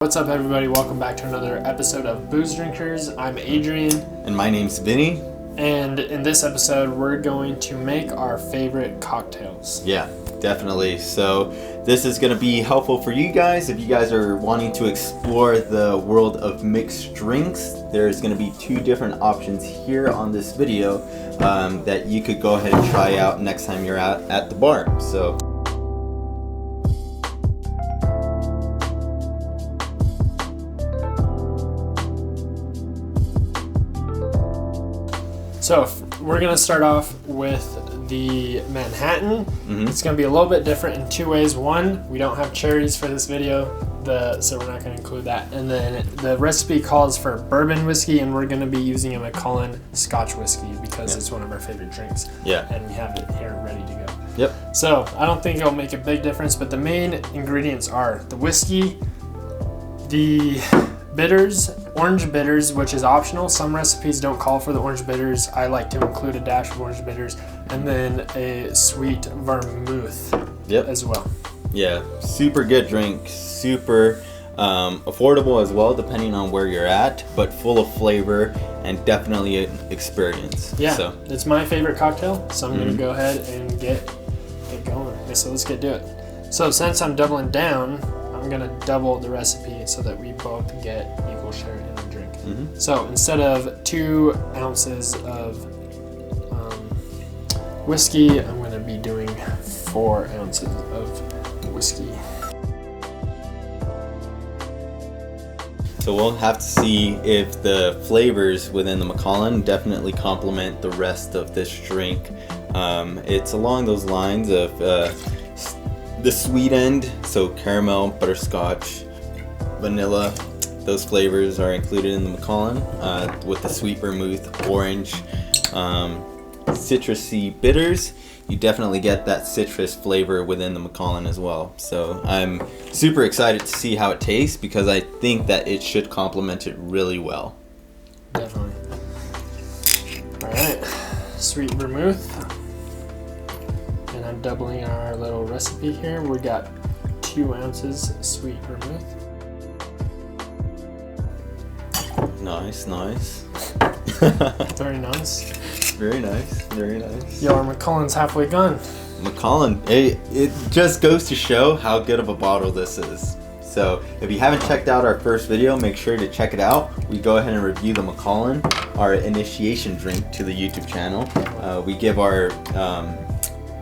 What's up, everybody? Welcome back to another episode of Booze Drinkers. I'm Adrian. And my name's Vinny. And in this episode, we're going to make our favorite cocktails. Yeah, definitely. So this is going to be helpful for you guys. If you guys are wanting to explore the world of mixed drinks, there's going to be two different options here on this video that you could go ahead and try out next time you're out at the bar. So we're going to start off with the Manhattan. It's going to be a little bit different in two ways. One, we don't have cherries for this video, so we're not going to include that. And then the recipe calls for bourbon whiskey, and we're going to be using a Macallan Scotch whiskey because it's one of our favorite drinks. Yeah. And we have it here ready to go. Yep. So I don't think it'll make a big difference, but the main ingredients are the whiskey, the bitters, orange bitters, which is optional. Some recipes don't call for the orange bitters. I like to include a dash of orange bitters, and then a sweet vermouth as well. Yeah, super good drink, super affordable as well, depending on where you're at, but full of flavor and definitely an experience. Yeah, it's my favorite cocktail, so I'm going to go ahead and get going. So let's get to it. So since I'm doubling down, I'm going to double the recipe so that we both get equal share in the drink. So instead of 2 ounces of whiskey, I'm going to be doing 4 ounces of whiskey. So we'll have to see if the flavors within the Macallan definitely complement the rest of this drink. It's along those lines of the sweet end, so caramel, butterscotch, vanilla, those flavors are included in the Macallan, with the sweet vermouth, orange, citrusy bitters. You definitely get that citrus flavor within the Macallan as well. So I'm super excited to see how it tastes because I think that it should complement it really well. Definitely. All right, sweet vermouth. And I'm doubling our little recipe here. We got 2 ounces sweet vermouth. Nice. Very nice. Very nice. Yo, our Macallan's halfway gone. Macallan, it just goes to show how good of a bottle this is. So if you haven't checked out our first video, make sure to check it out. We go ahead and review the Macallan, our initiation drink to the YouTube channel. We give our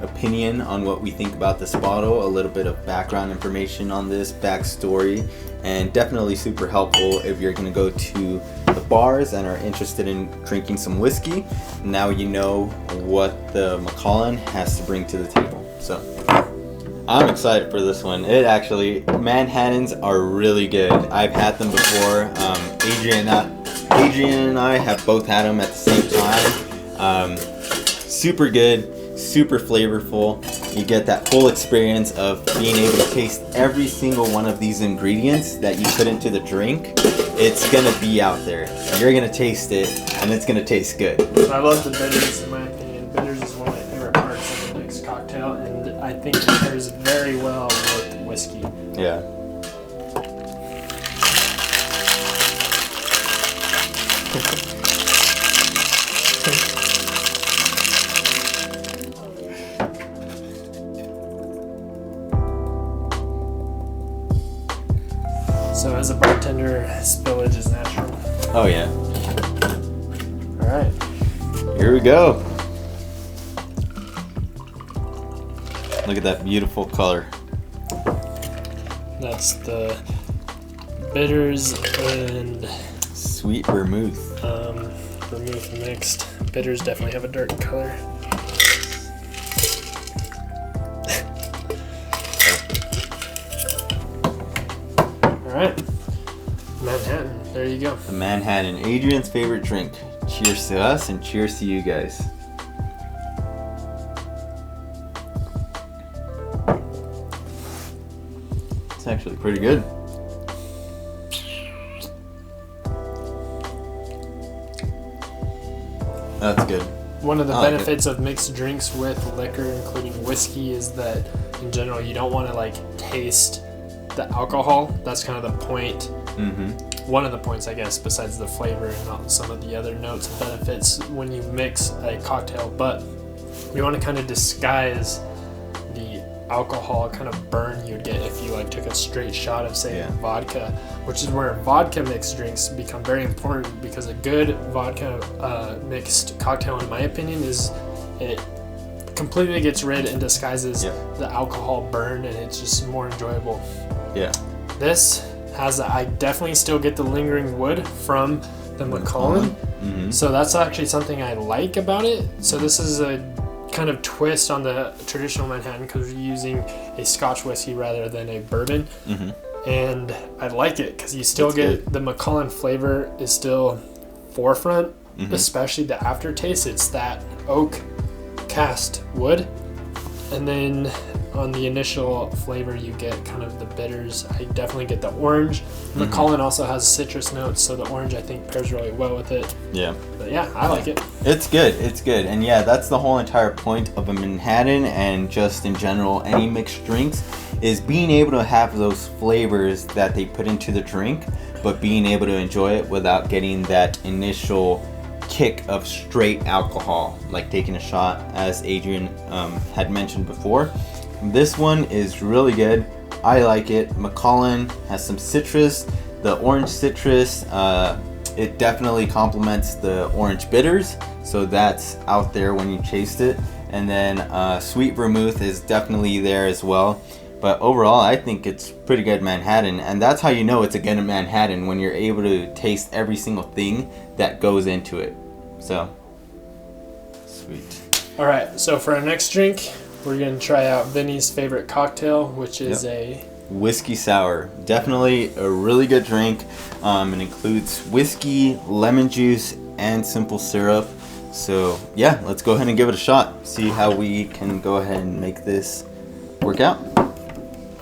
opinion on what we think about this bottle, a little bit of background information on this, backstory, and definitely super helpful if you're going to go to the bars and are interested in drinking some whiskey. Now you know what the Macallan has to bring to the table. So I'm excited for this one. Manhattans are really good. I've had them before. Adrian and I have both had them at the same time. Super good. Super flavorful. You get that full experience of being able to taste every single one of these ingredients that you put into the drink. It's gonna be out there. You're gonna taste it, and it's gonna taste good. I love the bitters, in my opinion. Bitters is one of my favorite parts of the mixed cocktail, and I think it pairs very well with whiskey. Yeah. So as a bartender, spillage is natural. Oh yeah. All right. Here we go. Look at that beautiful color. That's the bitters and sweet vermouth. Vermouth mixed. Bitters definitely have a dark color. All right, Manhattan. There you go. The Manhattan, Adrian's favorite drink. Cheers to us and cheers to you guys. It's actually pretty good. That's good. One of the benefits of mixed drinks with liquor, including whiskey, is that in general you don't want to taste the alcohol. That's kind of the point. Mm-hmm. One of the points, I guess, besides the flavor and some of the other notes and benefits when you mix a cocktail. But you want to kind of disguise the alcohol kind of burn you'd get if you like took a straight shot of, say, vodka, which is where vodka mixed drinks become very important, because a good vodka mixed cocktail, in my opinion, is it completely gets rid and disguises the alcohol burn, and it's just more enjoyable. Yeah. This has, I definitely still get the lingering wood from the Macallan. Mm-hmm. So that's actually something I like about it. So this is a kind of twist on the traditional Manhattan, because we're using a Scotch whiskey rather than a bourbon. Mm-hmm. And I like it because you still get the Macallan flavor is still forefront, especially the aftertaste. It's that oak cast wood, and then on the initial flavor you get kind of the bitters. I definitely get the orange. Macallan also has citrus notes, so the orange I think pairs really well with it. Yeah. But yeah, I like it. It's good. It's good. And yeah, that's the whole entire point of a Manhattan, and just in general any mixed drinks, is being able to have those flavors that they put into the drink, but being able to enjoy it without getting that initial kick of straight alcohol, like taking a shot, as Adrian had mentioned before. This one is really good. I like it. Macallan has some citrus. The orange citrus, it definitely complements the orange bitters, so that's out there when you taste it. And then sweet vermouth is definitely there as well. But overall, I think it's pretty good Manhattan, and that's how you know it's a good Manhattan, when you're able to taste every single thing that goes into it. So, sweet. All right, so for our next drink, we're going to try out Vinny's favorite cocktail, which is a whiskey sour. Definitely a really good drink. It includes whiskey, lemon juice, and simple syrup. So yeah, let's go ahead and give it a shot. See how we can go ahead and make this work out.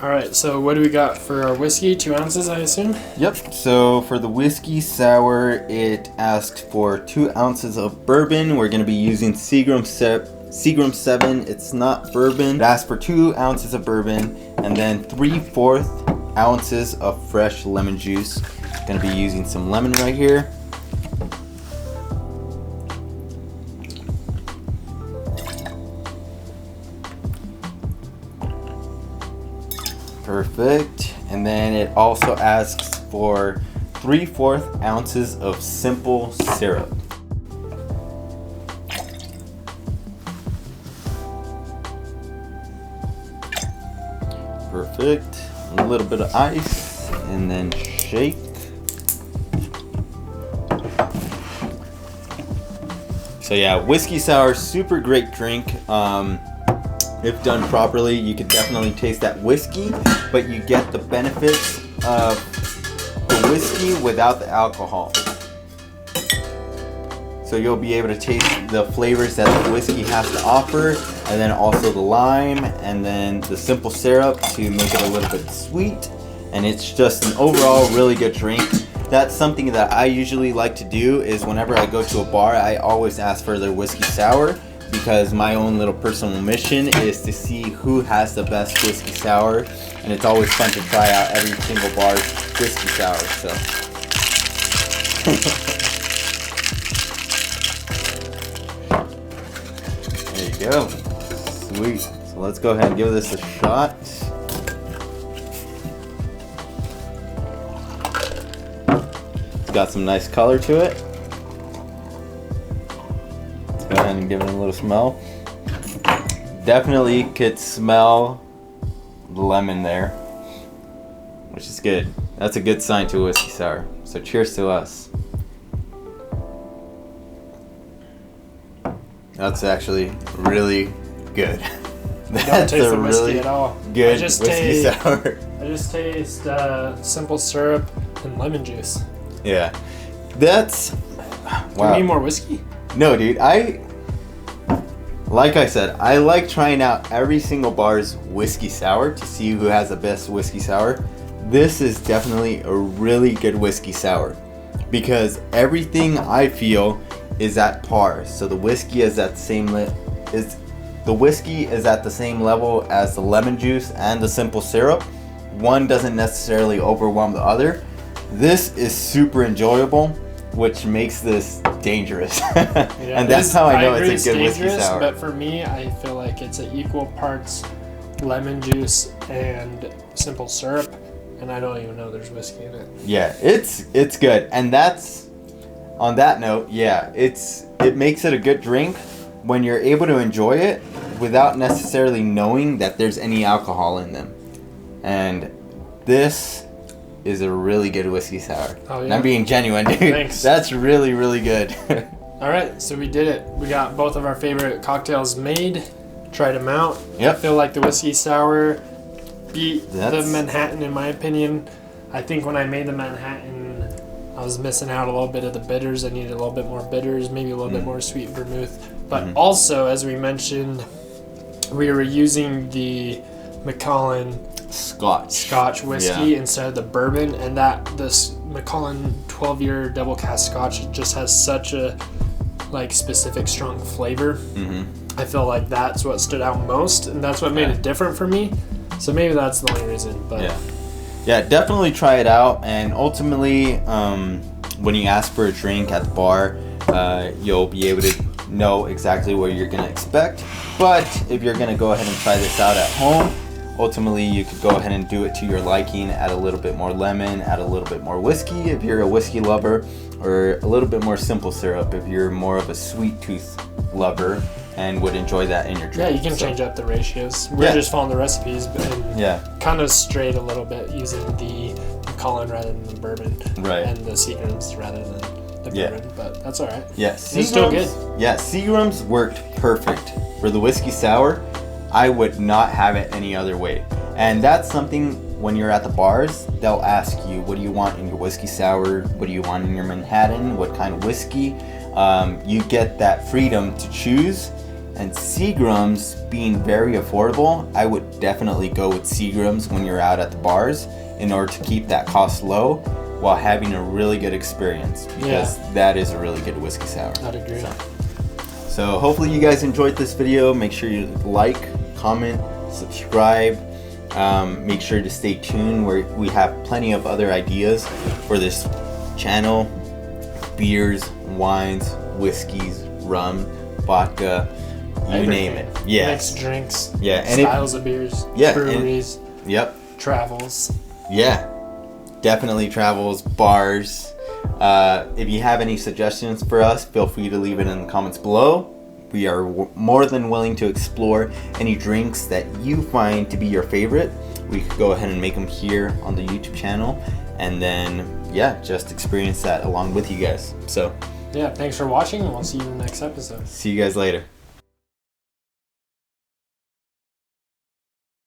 All right, so what do we got for our whiskey? 2 ounces, I assume? Yep, so for the whiskey sour, it asked for 2 ounces of bourbon. We're going to be using Seagram 7. It's not bourbon. It asked for 2 ounces of bourbon, and then 3/4 ounces of fresh lemon juice. Going to be using some lemon right here. Perfect. And then it also asks for 3/4 ounces of simple syrup. Perfect. A little bit of ice, and then shake. So yeah, whiskey sour, super great drink. If done properly, you can definitely taste that whiskey, but you get the benefits of the whiskey without the alcohol. So you'll be able to taste the flavors that the whiskey has to offer, and then also the lime, and then the simple syrup to make it a little bit sweet. And it's just an overall really good drink. That's something that I usually like to do, is whenever I go to a bar, I always ask for their whiskey sour, because my own little personal mission is to see who has the best whiskey sour, and it's always fun to try out every single bar's whiskey sour. So there you go. Sweet. So let's go ahead and give this a shot. It's got some nice color to it. Go ahead and give it a little smell. Definitely could smell the lemon there, which is good. That's a good sign to a whiskey sour. So cheers to us. That's actually really good. Don't taste the whiskey at all. Good whiskey sour. I just taste simple syrup and lemon juice. Yeah, that's wow. Do you need more whiskey? No, dude. Like I said, I like trying out every single bar's whiskey sour to see who has the best whiskey sour. This is definitely a really good whiskey sour, because everything I feel is at par. So the whiskey is at the same level as the lemon juice and the simple syrup, one doesn't necessarily overwhelm the other. This is super enjoyable, which makes this dangerous. And that's how I know it's a good whiskey sour. But for me, I feel like it's an equal parts lemon juice and simple syrup, and I don't even know there's whiskey in it. Yeah, it's good. And that's, on that note, yeah, it makes it a good drink when you're able to enjoy it without necessarily knowing that there's any alcohol in them. And this is a really good whiskey sour. Oh, yeah. And I'm being genuine, dude. Thanks. That's really, really good. All right, so we did it. We got both of our favorite cocktails made, tried them out. Yep. I feel like the whiskey sour beat the Manhattan, in my opinion. I think when I made the Manhattan, I was missing out a little bit of the bitters. I needed a little bit more bitters, maybe a little bit more sweet vermouth. But also, as we mentioned, we were using the Macallan Scotch whiskey instead of the bourbon, and this Macallan 12-year double cask Scotch just has such a specific strong flavor. I feel like that's what stood out most, and that's what made it different for me. So maybe that's the only reason. But yeah, definitely try it out. And ultimately, when you ask for a drink at the bar, you'll be able to know exactly what you're gonna expect. But if you're gonna go ahead and try this out at home, ultimately you could go ahead and do it to your liking. Add a little bit more lemon, add a little bit more whiskey if you're a whiskey lover, or a little bit more simple syrup if you're more of a sweet tooth lover and would enjoy that in your drink. Yeah, you can change up the ratios. We're just following the recipes, and kind of strayed a little bit using the Macallan rather than the bourbon, and the Seagrams rather than the bourbon. But that's all right. Yeah, it's still good. Yeah, Seagrams worked perfect for the whiskey sour. I would not have it any other way. And that's something when you're at the bars, they'll ask you, what do you want in your whiskey sour? What do you want in your Manhattan? What kind of whiskey? You get that freedom to choose. And Seagrams being very affordable, I would definitely go with Seagrams when you're out at the bars in order to keep that cost low while having a really good experience, because that is a really good whiskey sour. I'd agree. So hopefully you guys enjoyed this video. Make sure you like, comment, subscribe. Make sure to stay tuned where we have plenty of other ideas for this channel. Beers, wines, whiskeys, rum, vodka, you name it. Yeah. Mixed drinks. Yeah. And styles of beers. Yeah. Breweries. Travels. Yeah. Definitely travels, bars. If you have any suggestions for us, feel free to leave it in the comments below. We are more than willing to explore any drinks that you find to be your favorite. We could go ahead and make them here on the YouTube channel, and then just experience that along with you guys. So thanks for watching, and we'll see you in the next episode. See you guys later.